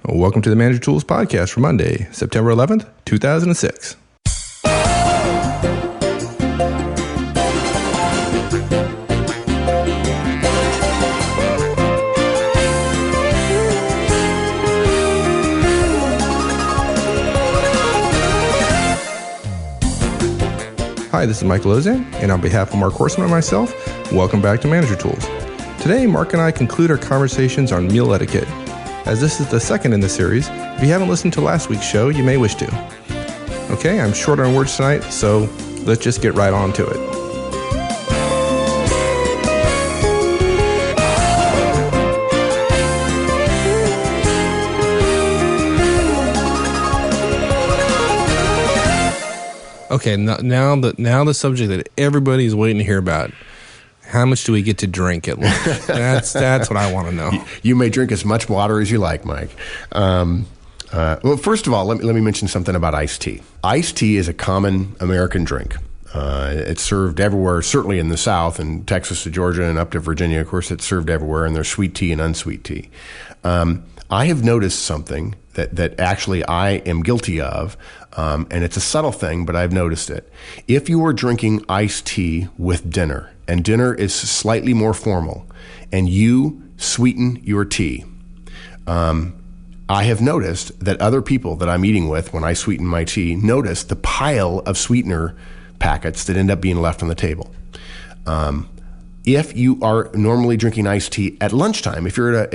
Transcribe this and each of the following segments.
Welcome to the Manager Tools Podcast for Monday, September 11th, 2006. Hi, this is Mike Lozan, and on behalf of Mark Horseman and myself, welcome back to Manager Tools. Today, Mark and I conclude our conversations on meal etiquette. As this is the second in the series, if you haven't listened to last week's show, you may wish to. Okay, I'm short on words tonight, so let's just get right on to it. Okay, now the subject that everybody's waiting to hear about. How much do we get to drink at lunch? That's what I want to know. You may drink as much water as you like, Mike. Well, first of all, let me mention something about iced tea. Iced tea is a common American drink. It's served everywhere, certainly in the South, and Texas to Georgia and up to Virginia. Of course, it's served everywhere, and there's sweet tea and unsweet tea. I have noticed something that actually I am guilty of, and it's a subtle thing, but I've noticed it. If you are drinking iced tea with dinner, and dinner is slightly more formal, and you sweeten your tea, I have noticed that other people that I'm eating with, when I sweeten my tea, notice the pile of sweetener packets that end up being left on the table. If you are normally drinking iced tea at lunchtime, if you're at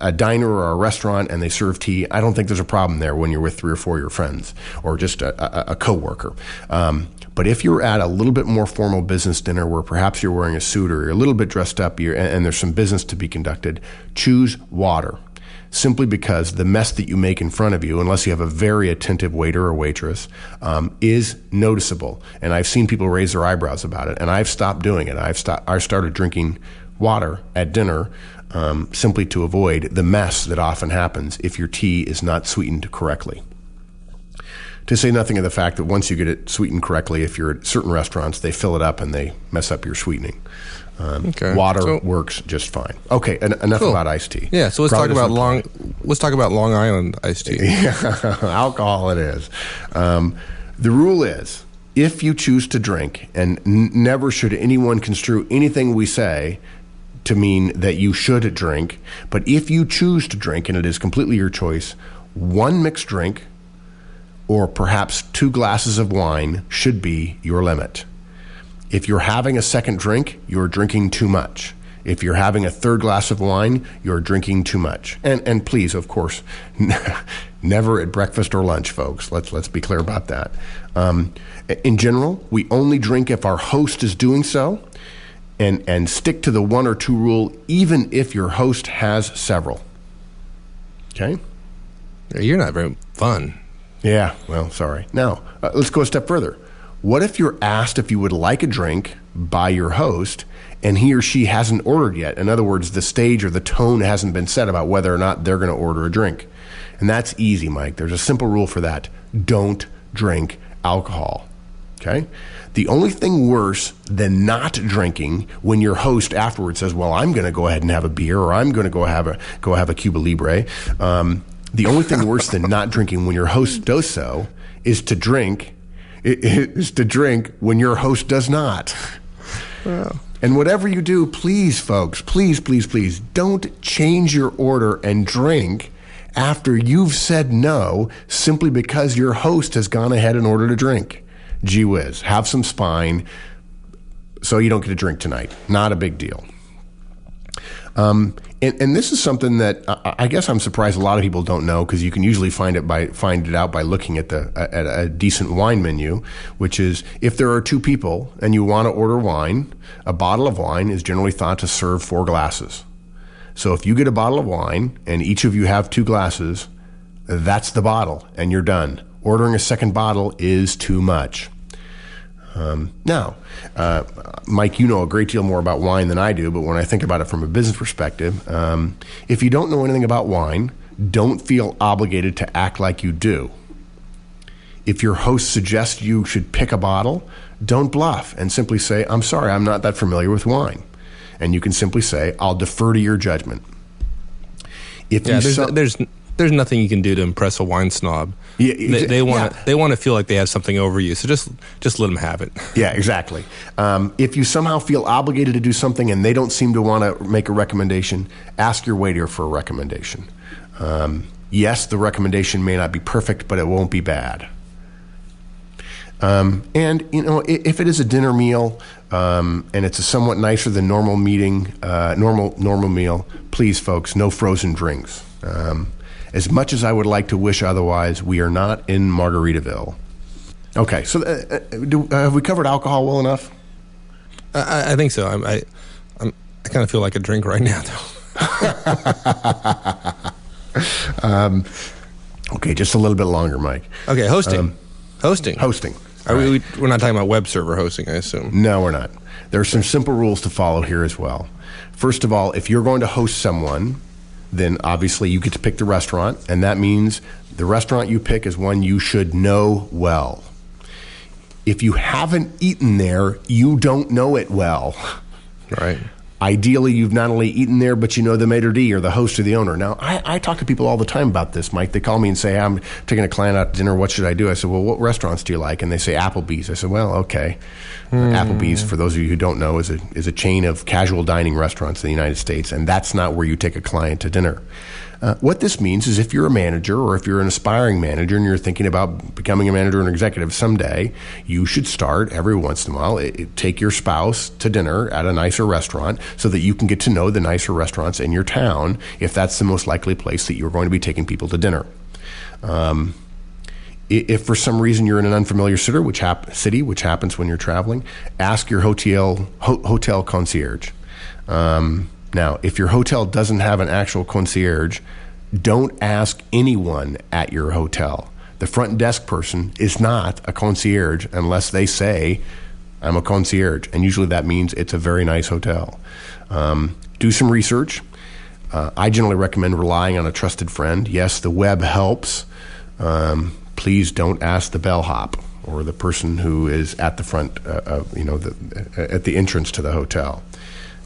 a diner or a restaurant and they serve tea, I don't think there's a problem there when you're with 3 or 4 of your friends or just a coworker. But if you're at a little bit more formal business dinner where perhaps you're wearing a suit or you're a little bit dressed up and there's some business to be conducted, choose water. Simply because the mess that you make in front of you, unless you have a very attentive waiter or waitress, is noticeable. And I've seen people raise their eyebrows about it, and I've stopped doing it. I started drinking water at dinner simply to avoid the mess that often happens if your tea is not sweetened correctly. To say nothing of the fact that once you get it sweetened correctly, if you're at certain restaurants, they fill it up and they mess up your sweetening. Water works just fine. Okay, enough about iced tea. Yeah, so let's talk about Long Island iced tea. Yeah, alcohol it is. The rule is, if you choose to drink, and never should anyone construe anything we say to mean that you should drink, but if you choose to drink, and it is completely your choice, one mixed drink or perhaps 2 glasses of wine should be your limit. If you're having a second drink, you're drinking too much. If you're having a third glass of wine, you're drinking too much. And please, of course, never at breakfast or lunch, folks. Let's be clear about that. In general, we only drink if our host is doing so, and stick to the 1 or 2 rule, even if your host has several. Okay? You're not very fun. Yeah, well, sorry. Now, let's go a step further. What if you're asked if you would like a drink by your host and he or she hasn't ordered yet? In other words, the stage or the tone hasn't been set about whether or not they're going to order a drink. And that's easy, Mike. There's a simple rule for that. Don't drink alcohol. Okay? The only thing worse than not drinking when your host afterwards says, well, I'm going to go ahead and have a beer, or I'm going to go have a Cuba Libre. The only thing worse than not drinking when your host does so is to drink when your host does not. Wow. And whatever you do, please, folks, please, don't change your order and drink after you've said no simply because your host has gone ahead and ordered a drink. Gee whiz, have some spine so you don't get a drink tonight. Not a big deal. And this is something that I guess I'm surprised a lot of people don't know, because you can usually find it out by looking at a decent wine menu, which is if there are 2 people and you want to order wine, a bottle of wine is generally thought to serve 4 glasses. So if you get a bottle of wine and each of you have 2 glasses, that's the bottle and you're done. Ordering a second bottle is too much. Now, Mike, you know a great deal more about wine than I do, but when I think about it from a business perspective, if you don't know anything about wine, don't feel obligated to act like you do. If your host suggests you should pick a bottle, don't bluff and simply say, I'm sorry, I'm not that familiar with wine. And you can simply say, I'll defer to your judgment. There's there's nothing you can do to impress a wine snob. Yeah, they want to feel like they have something over you. So just let them have it. Yeah, exactly. If you somehow feel obligated to do something and they don't seem to want to make a recommendation, ask your waiter for a recommendation. Yes, the recommendation may not be perfect, but it won't be bad. And if it is a dinner meal and it's a somewhat nicer than normal normal meal, please, folks, no frozen drinks. As much as I would like to wish otherwise, we are not in Margaritaville. Okay, so have we covered alcohol well enough? I think so. I kind of feel like a drink right now, though. Okay, just a little bit longer, Mike. Okay, hosting. Hosting. We're not talking about web server hosting, I assume. No, we're not. There are some simple rules to follow here as well. First of all, if you're going to host someone, then obviously you get to pick the restaurant, and that means the restaurant you pick is one you should know well. If you haven't eaten there, you don't know it well. Right. Ideally, you've not only eaten there, but you know the maitre d' or the host or the owner. Now, I talk to people all the time about this, Mike. They call me and say, I'm taking a client out to dinner. What should I do? I said, well, what restaurants do you like? And they say Applebee's. I said, well, okay. Applebee's, for those of you who don't know, is a chain of casual dining restaurants in the United States, and that's not where you take a client to dinner. What this means is if you're a manager or if you're an aspiring manager and you're thinking about becoming a manager or an executive someday, you should start every once in a while, take your spouse to dinner at a nicer restaurant so that you can get to know the nicer restaurants in your town if that's the most likely place that you're going to be taking people to dinner. If for some reason you're in an unfamiliar city, which happens when you're traveling, ask your hotel concierge. Now, if your hotel doesn't have an actual concierge, don't ask anyone at your hotel. The front desk person is not a concierge unless they say, I'm a concierge. And usually that means it's a very nice hotel. Do some research. I generally recommend relying on a trusted friend. Yes, the web helps. Please don't ask the bellhop or the person who is at the front, at the entrance to the hotel.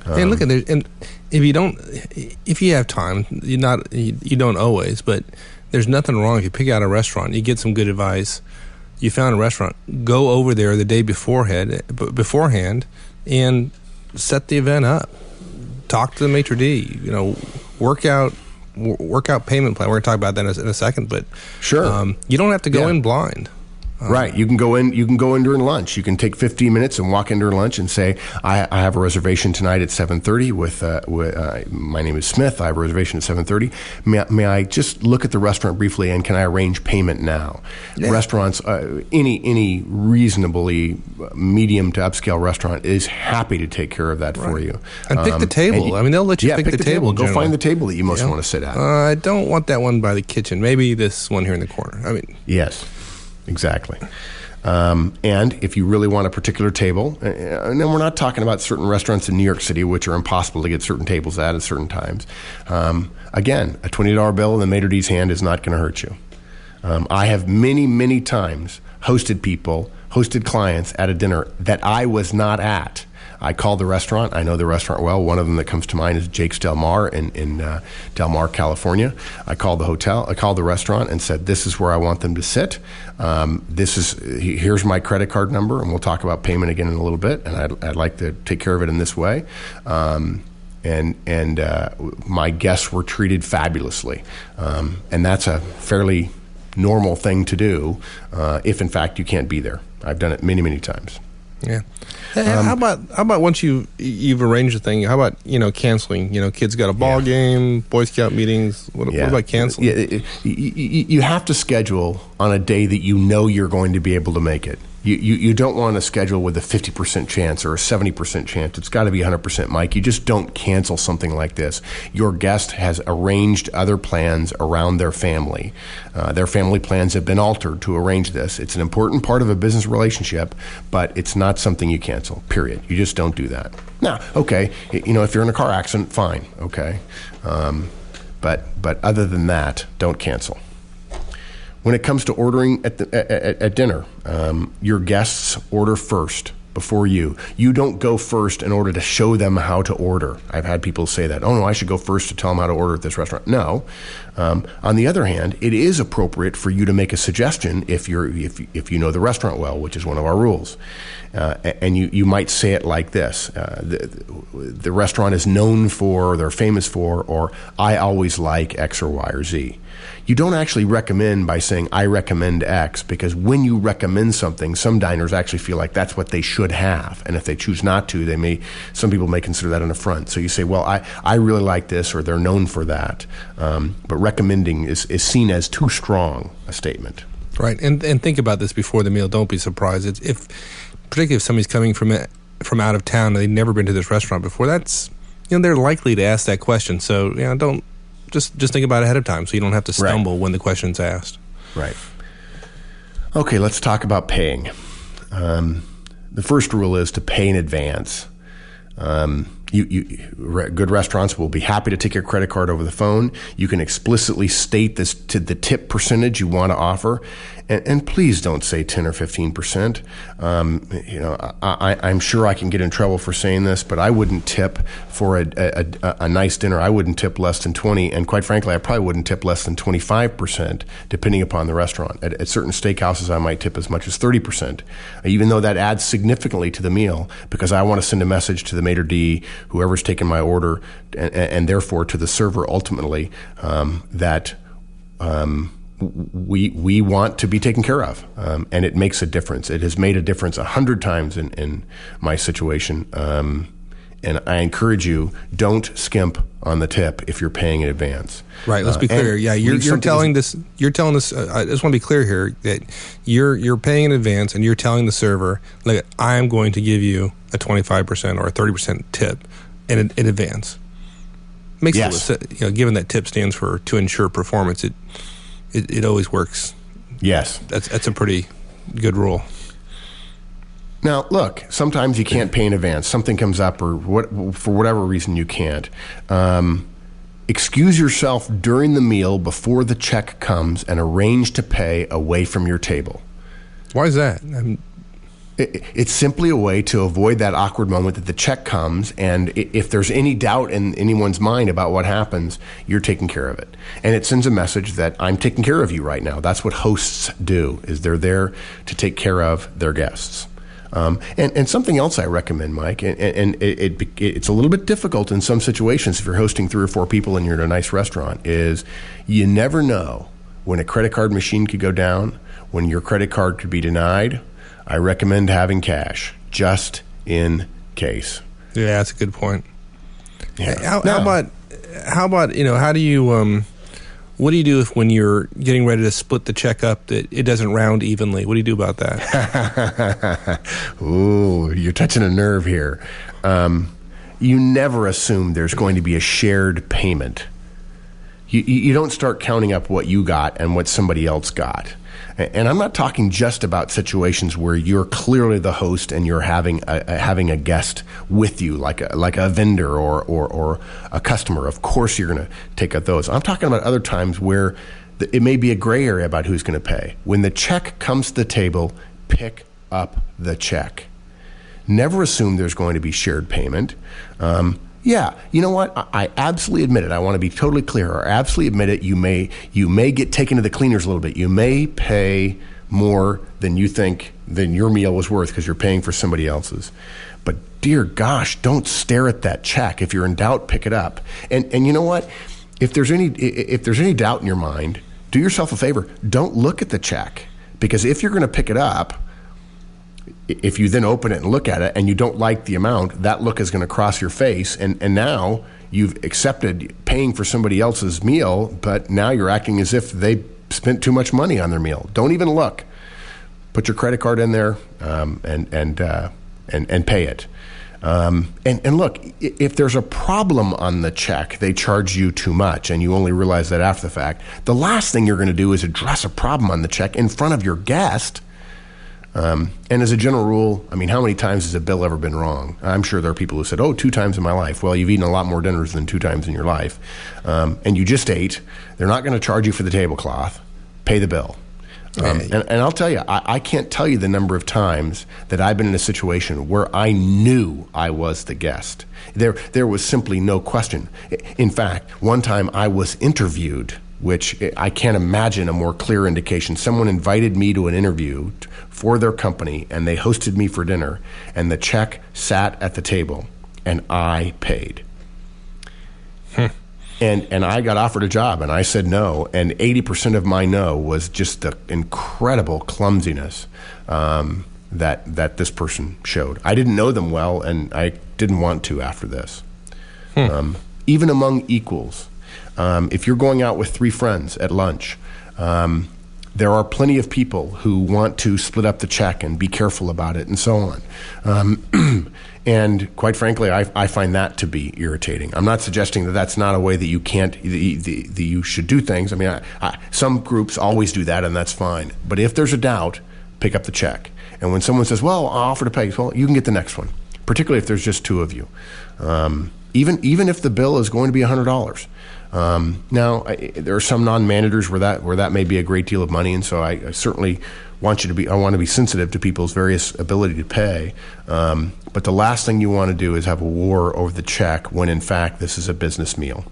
And look at there, and if you have time, you don't always, but there's nothing wrong if you pick out a restaurant, you get some good advice, you found a restaurant, go over there the day beforehand, and set the event up. Talk to the maitre d', work out payment plan. We're going to talk about that in a second, but sure, you don't have to go in blind. Right. You can go in during lunch. You can take 15 minutes and walk in during lunch and say, I have a reservation tonight at 7:30 with my name is Smith. I have a reservation at 7:30. May I just look at the restaurant briefly, and can I arrange payment now? Yeah. Restaurants, any reasonably medium to upscale restaurant is happy to take care of that for you. And pick the table. They'll let you pick the table. Go find the table that you most want to sit at. I don't want that one by the kitchen. Maybe this one here in the corner. Yes. Exactly. And if you really want a particular table, and then we're not talking about certain restaurants in New York City, which are impossible to get certain tables at certain times. Again, a $20 bill in the maitre d's hand is not going to hurt you. I have many, many times hosted clients at a dinner that I was not at. I called the restaurant. I know the restaurant well. One of them that comes to mind is Jake's Del Mar in Del Mar, California. I called the hotel. I called the restaurant and said, "This is where I want them to sit. Here's my credit card number, and we'll talk about payment again in a little bit. And I'd like to take care of it in this way." And my guests were treated fabulously, and that's a fairly normal thing to do if, in fact, you can't be there. I've done it many, many times. Yeah. How about once you've arranged the thing? How about canceling? Kids got a ball game, Boy Scout meetings. What about canceling? Yeah, you have to schedule on a day that you know you're going to be able to make it. You don't want to schedule with a 50% chance or a 70% chance. It's got to be 100%, Mike. You just don't cancel something like this. Your guest has arranged other plans around their family. Their family plans have been altered to arrange this. It's an important part of a business relationship, but it's not something you cancel, period. You just don't do that. Now, okay, if you're in a car accident, fine, okay. But other than that, don't cancel. When it comes to ordering at dinner, your guests order first before you. You don't go first in order to show them how to order. I've had people say that. Oh, no, I should go first to tell them how to order at this restaurant. No. On the other hand, it is appropriate for you to make a suggestion if you know the restaurant well, which is one of our rules. And you might say it like this: the restaurant is known for, they're famous for, or I always like X or Y or Z. You don't actually recommend by saying, I recommend X, because when you recommend something, some diners actually feel like that's what they should have. And if they choose not to, some people may consider that an affront. So you say, well, I really like this, or they're known for that. But recommending is seen as too strong a statement. Right. And think about this before the meal. Don't be surprised. Particularly if somebody's coming from out of town and they've never been to this restaurant before, that's, they're likely to ask that question. So, don't just think about it ahead of time so you don't have to stumble when the question's asked. Right. Okay, let's talk about paying. The first rule is to pay in advance. Good restaurants will be happy to take your credit card over the phone. You can explicitly state this to the tip percentage you want to offer, and please don't say 10 or 15%. I'm sure I can get in trouble for saying this, but I wouldn't tip for a nice dinner. I wouldn't tip less than 20, and quite frankly, I probably wouldn't tip less than 25%, depending upon the restaurant. At certain steakhouses, I might tip as much as 30%, even though that adds significantly to the meal, because I want to send a message to the maitre d', whoever's taken my order, and therefore to the server ultimately, that we want to be taken care of, and it makes a difference. It has made a difference 100 times in my situation, and I encourage you, don't skimp on the tip if you're paying in advance. Right. Let's be clear. Yeah, you're telling us. I just want to be clear here that you're paying in advance, and you're telling the server, "Look, I am going to give you a 25% or a 30% tip in advance." Makes it, given that tip stands for to ensure performance, it always works. Yes, that's a pretty good rule. Now, look, sometimes you can't pay in advance. Something comes up, or for whatever reason you can't. Excuse yourself during the meal before the check comes and arrange to pay away from your table. Why is that? It's simply a way to avoid that awkward moment that the check comes, and if there's any doubt in anyone's mind about what happens, you're taking care of it. And it sends a message that I'm taking care of you right now. That's what hosts do, is they're there to take care of their guests. And something else I recommend, Mike, and it's a little bit difficult in some situations if you're hosting 3 or 4 people and you're in a nice restaurant, is you never know when a credit card machine could go down, when your credit card could be denied. I recommend having cash, just in case. Yeah, that's a good point. Yeah. How about how do you what do you do when you're getting ready to split the check up that it doesn't round evenly? What do you do about that? Ooh, you're touching a nerve here. You never assume there's going to be a shared payment. You don't start counting up what you got and what somebody else got. And I'm not talking just about situations where you're clearly the host and you're having a guest with you, like a vendor or a customer. Of course, you're going to take out those. I'm talking about other times where it may be a gray area about who's going to pay. When the check comes to the table, pick up the check. Never assume there's going to be shared payment. Yeah, you know what? I absolutely admit it. I want to be totally clear. I absolutely admit it. You may get taken to the cleaners a little bit. You may pay more than you think than your meal was worth because you're paying for somebody else's. But dear gosh, don't stare at that check. If you're in doubt, pick it up. And you know what? If there's any doubt in your mind, do yourself a favor. Don't look at the check, because if you're going to pick it up, if you then open it and look at it and you don't like the amount, that look is going to cross your face, and now you've accepted paying for somebody else's meal, but now you're acting as if they spent too much money on their meal. Don't even look. Put your credit card in there and pay it. And look, if there's a problem on the check, they charge you too much, and you only realize that after the fact, the last thing you're going to do is address a problem on the check in front of your guest. And as a general rule, I mean, how many times has a bill ever been wrong? I'm sure there are people who said, 2 times in my life. Well, you've eaten a lot more dinners than 2 times in your life. And you just ate. They're not going to charge you for the tablecloth. Pay the bill. And I'll tell you, I can't tell you the number of times that I've been in a situation where I knew I was the guest. There was simply no question. In fact, one time I was interviewed which I can't imagine a more clear indication. Someone invited me to an interview for their company, and they hosted me for dinner, and the check sat at the table, and I paid. And I got offered a job, and I said no, and 80% of my no was just the incredible clumsiness that this person showed. I didn't know them well, and I didn't want to after this. Even among equals, if you're going out with 3 friends at lunch, there are plenty of people who want to split up the check and be careful about it and so on. And quite frankly, I find that to be irritating. I'm not suggesting that that's not a way that you can't, that you should do things. I mean, some groups always do that, and that's fine. But if there's a doubt, pick up the check. And when someone says, well, I'll offer to pay, well, you can get the next one, particularly if there's just 2 of you. Even if the bill is going to be $100. Now, there are some non-managers where that may be a great deal of money, and so I certainly want to be sensitive to people's various ability to pay. But the last thing you want to do is have a war over the check when, in fact, this is a business meal.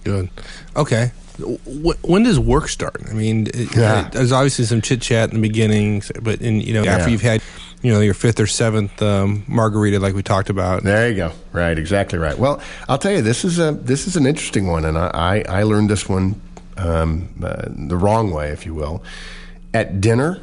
Good. Okay. When does work start? I mean, there's obviously some chit chat in the beginning, but after you've had your 5th or 7th margarita, like we talked about. There you go. Right, exactly right. Well, I'll tell you, this is an interesting one, and I learned this one the wrong way, if you will. At dinner,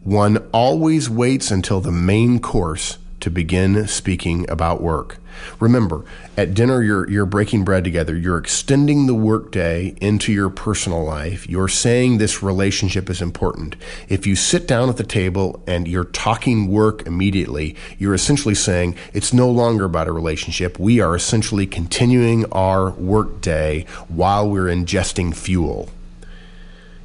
one always waits until the main course to begin speaking about work. Remember, at dinner, you're breaking bread together. You're extending the workday into your personal life. You're saying this relationship is important. If you sit down at the table and you're talking work immediately, you're essentially saying it's no longer about a relationship. We are essentially continuing our workday while we're ingesting fuel.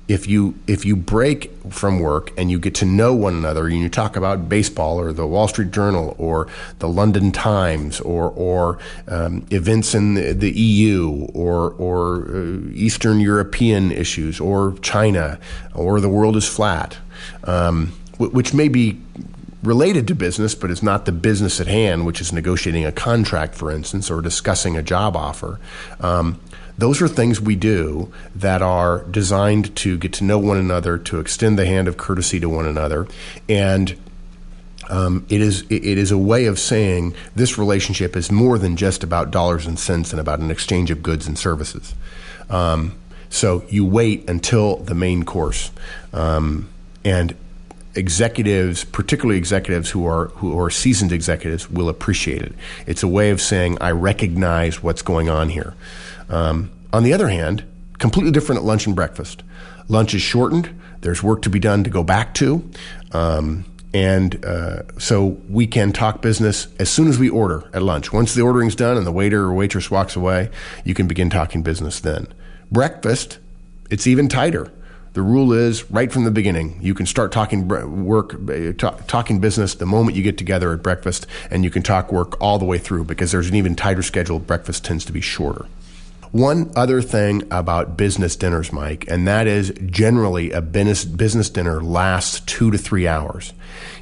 If you break from work and you get to know one another and you talk about baseball or the Wall Street Journal or the London Times or events in the EU or Eastern European issues or China or the world is flat, which may be related to business, but is not the business at hand, which is negotiating a contract, for instance, or discussing a job offer. Those are things we do that are designed to get to know one another, to extend the hand of courtesy to one another, and it is a way of saying this relationship is more than just about dollars and cents and about an exchange of goods and services. So you wait until the main course, and executives, particularly executives who are seasoned executives, will appreciate it. It's a way of saying, I recognize what's going on here. On the other hand, completely different at lunch and breakfast. Lunch is shortened. There's work to be done to go back to. So we can talk business as soon as we order at lunch. Once the ordering's done and the waiter or waitress walks away, you can begin talking business then. Breakfast, it's even tighter. The rule is right from the beginning. You can start talking talking business the moment you get together at breakfast, and you can talk work all the way through because there's an even tighter schedule. Breakfast tends to be shorter. One other thing about business dinners, Mike, and that is generally a business dinner lasts 2 to 3 hours.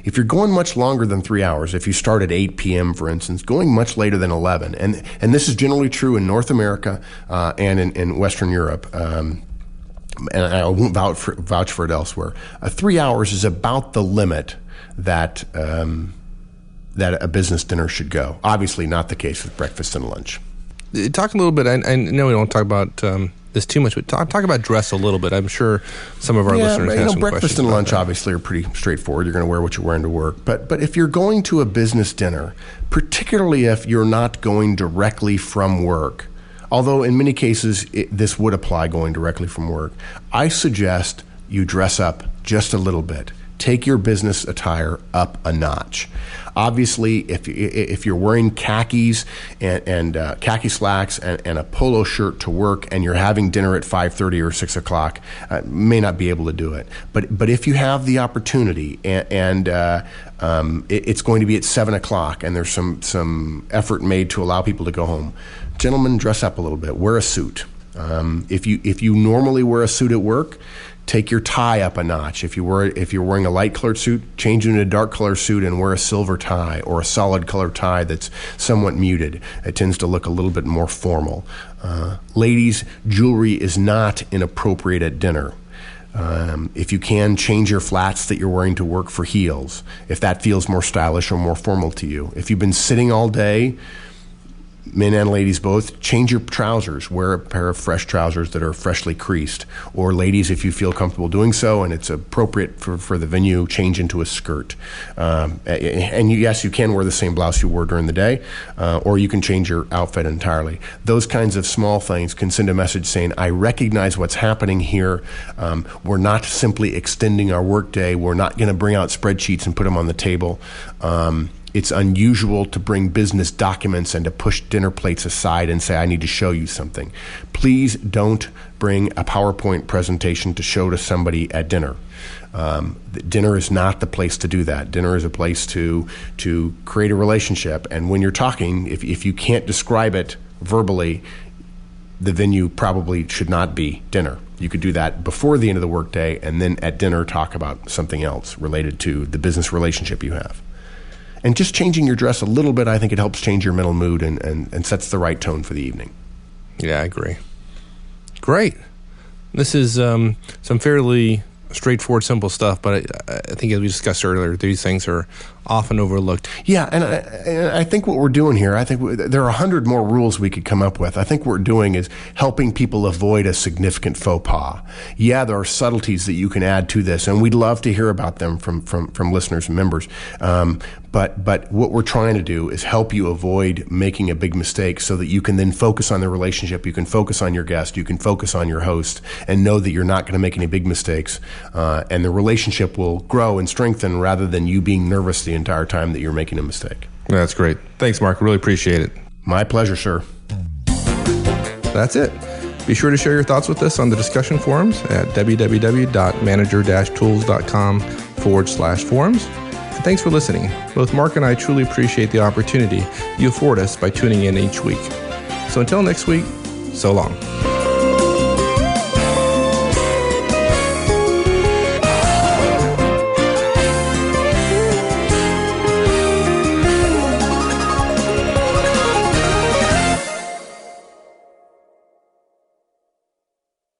If you're going much longer than 3 hours, if you start at 8 p.m., for instance, going much later than 11, and this is generally true in North America and in Western Europe, and I won't vouch for it elsewhere. 3 hours is about the limit that a business dinner should go. Obviously, not the case with breakfast and lunch. Talk a little bit. I know we don't talk about this too much, but talk about dress a little bit. I'm sure some of our listeners have some breakfast and lunch obviously are pretty straightforward. You're going to wear what you're wearing to work. But if you're going to a business dinner, particularly if you're not going directly from work, although in many cases this would apply going directly from work, I suggest you dress up just a little bit. Take your business attire up a notch. Obviously, if you're wearing khakis and khaki slacks and a polo shirt to work and you're having dinner at 5:30 or 6 o'clock, may not be able to do it. But if you have the opportunity and it's going to be at 7 o'clock and there's some effort made to allow people to go home, gentlemen, dress up a little bit. Wear a suit. If you normally wear a suit at work, take your tie up a notch. If you're wearing a light colored suit, change into a dark color suit and wear a silver tie or a solid color tie that's somewhat muted. It tends to look a little bit more formal. Ladies, jewelry is not inappropriate at dinner. If you can, change your flats that you're wearing to work for heels, if that feels more stylish or more formal to you. If you've been sitting all day, men and ladies both, change your trousers. Wear a pair of fresh trousers that are freshly creased. Or ladies, if you feel comfortable doing so and it's appropriate for the venue, change into a skirt. And yes, you can wear the same blouse you wore during the day, or you can change your outfit entirely. Those kinds of small things can send a message saying, I recognize what's happening here. We're not simply extending our workday. We're not going to bring out spreadsheets and put them on the table. It's unusual to bring business documents and to push dinner plates aside and say, I need to show you something. Please don't bring a PowerPoint presentation to show to somebody at dinner. Dinner is not the place to do that. Dinner is a place to create a relationship. And when you're talking, if you can't describe it verbally, the venue probably should not be dinner. You could do that before the end of the workday and then at dinner talk about something else related to the business relationship you have. And just changing your dress a little bit, I think it helps change your mental mood and sets the right tone for the evening. Yeah, I agree. Great. This is some fairly straightforward, simple stuff, but I think as we discussed earlier, these things are often overlooked. Yeah, and I think what we're doing here, I think there are 100 more rules we could come up with. I think what we're doing is helping people avoid a significant faux pas. Yeah, there are subtleties that you can add to this, and we'd love to hear about them from listeners and members. But what we're trying to do is help you avoid making a big mistake so that you can then focus on the relationship, you can focus on your guest, you can focus on your host, and know that you're not going to make any big mistakes. And the relationship will grow and strengthen rather than you being nervous the entire time that you're making a mistake. That's great. Thanks, Mark. Really appreciate it. My pleasure, sir. That's it. Be sure to share your thoughts with us on the discussion forums at www.manager-tools.com/forums. And thanks for listening. Both Mark and I truly appreciate the opportunity you afford us by tuning in each week. So until next week, so long.